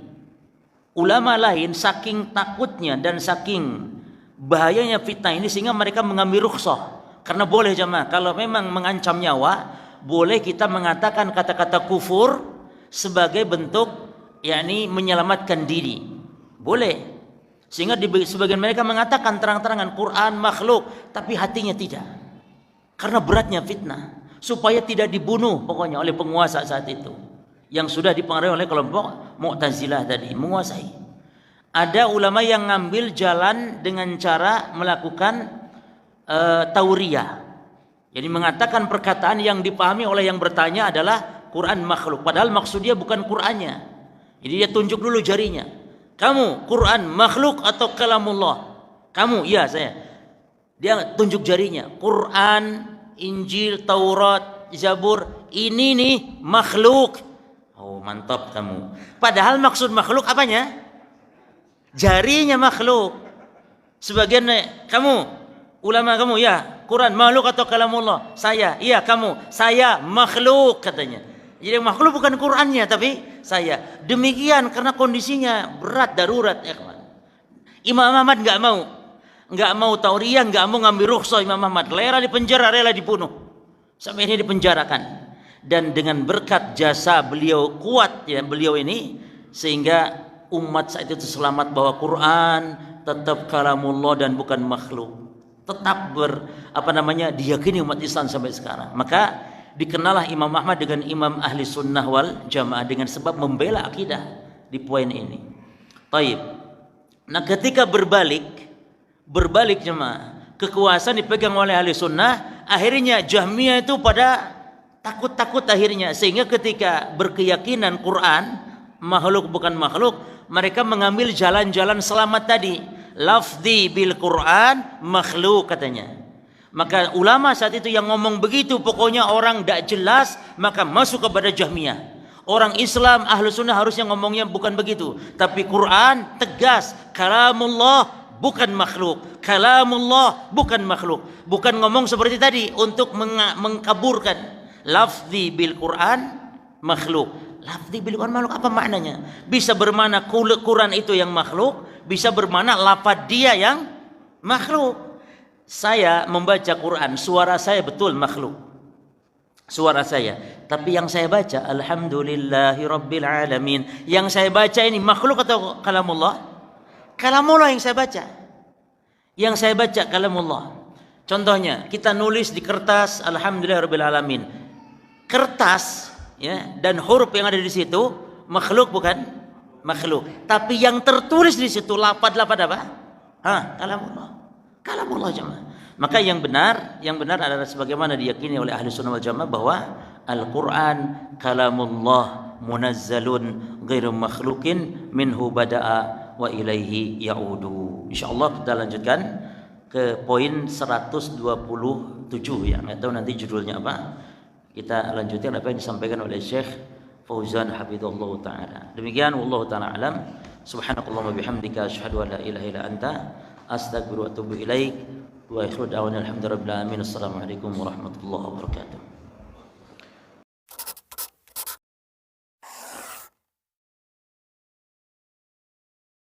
Ulama lain saking takutnya dan saking bahayanya fitnah ini sehingga mereka mengambil rukhsah. Karena boleh jemaah, kalau memang mengancam nyawa, boleh kita mengatakan kata-kata kufur sebagai bentuk yakni menyelamatkan diri. Boleh. Sehingga sebagian mereka mengatakan terang-terangan Quran makhluk, tapi hatinya tidak. Karena beratnya fitnah. Supaya tidak dibunuh pokoknya oleh penguasa saat itu yang sudah dipengaruhi oleh kelompok Mu'tazilah tadi, menguasai. Ada ulama yang ngambil jalan dengan cara melakukan tauriyah, jadi mengatakan perkataan yang dipahami oleh yang bertanya adalah Quran makhluk, padahal maksudnya bukan Qurannya. Jadi dia tunjuk dulu jarinya, kamu Quran makhluk atau kalamullah? Kamu? Iya saya. Dia tunjuk jarinya, Quran, Injil, Taurat, Zabur, ini nih makhluk. Oh, mantap kamu. Padahal maksud makhluk apanya? Jarinya makhluk. Sebagian kamu, ulama kamu, ya, Quran makhluk atau kalamullah? Saya, iya kamu, saya makhluk katanya. Jadi makhluk bukan Qurannya tapi saya. Demikian karena kondisinya berat, darurat, ya kawan. Imam Ahmad enggak mau tauriyah, enggak mau ngambil rukhsah. Imam Ahmad rela dipenjara, rela dibunuh, sampai ini dipenjarakan. Dan dengan berkat jasa beliau kuat, ya, beliau ini, sehingga umat saat itu selamat bahwa Quran tetap kalamullah dan bukan makhluk. Tetap diyakini umat Islam sampai sekarang. Maka Dikenallah Imam Ahmad dengan Imam Ahli Sunnah wal Jamaah dengan sebab membela akidah di poin ini. Taib. Nah, ketika berbalik jemaah, kekuasaan dipegang oleh Ahli Sunnah, akhirnya Jahmiyah itu pada takut-takut akhirnya, sehingga ketika berkeyakinan Quran makhluk bukan makhluk, mereka mengambil jalan-jalan selamat tadi. Lafzi bil Quran makhluk katanya. Maka ulama saat itu yang ngomong begitu, pokoknya orang tidak jelas, maka masuk kepada Jahmiyah. Orang Islam Ahlu Sunnah harusnya ngomongnya bukan begitu, tapi Quran tegas, kalamullah bukan makhluk, kalamullah bukan makhluk. Bukan ngomong seperti tadi untuk mengkaburkan. Lafzi bil Quran makhluk. Lafzi bil Quran makhluk apa maknanya? Bisa bermakna Quran itu yang makhluk, bisa bermakna lafaz dia yang makhluk. Saya membaca Quran, suara saya betul makhluk, suara saya. Tapi yang saya baca, alhamdulillahirabbil alamin. Yang saya baca ini makhluk atau kalamullah? Kalamullah yang saya baca. Yang saya baca kalamullah. Contohnya, kita nulis di kertas, alhamdulillahirabbil alamin. Kertas, ya, dan huruf yang ada di situ makhluk bukan? Makhluk. Tapi yang tertulis di situ lafaz-lafaz apa? Kalamullah. Kalamullah jemaah. Maka yang benar adalah sebagaimana diyakini oleh Ahli Sunnah wal Jamaah bahwa Al-Quran kalamullah munazzalun ghairu makhlukin minhu bada'a wa ilaihi ya'udu. Insyaallah kita lanjutkan ke poin 127 ya. Enggak tahu nanti judulnya apa. Kita lanjutkan apa yang disampaikan oleh Syekh Fauzan hafizallah taala. Demikian wallahu taala alam. Subhanakallahumma bihamdika asyhadu an la ilaha illa anta astaghfiruka wa atubu ilaik. Wa akhiru da'wana alhamdulillahi rabbil alamin. Assalamualaikum warahmatullahi wabarakatuh.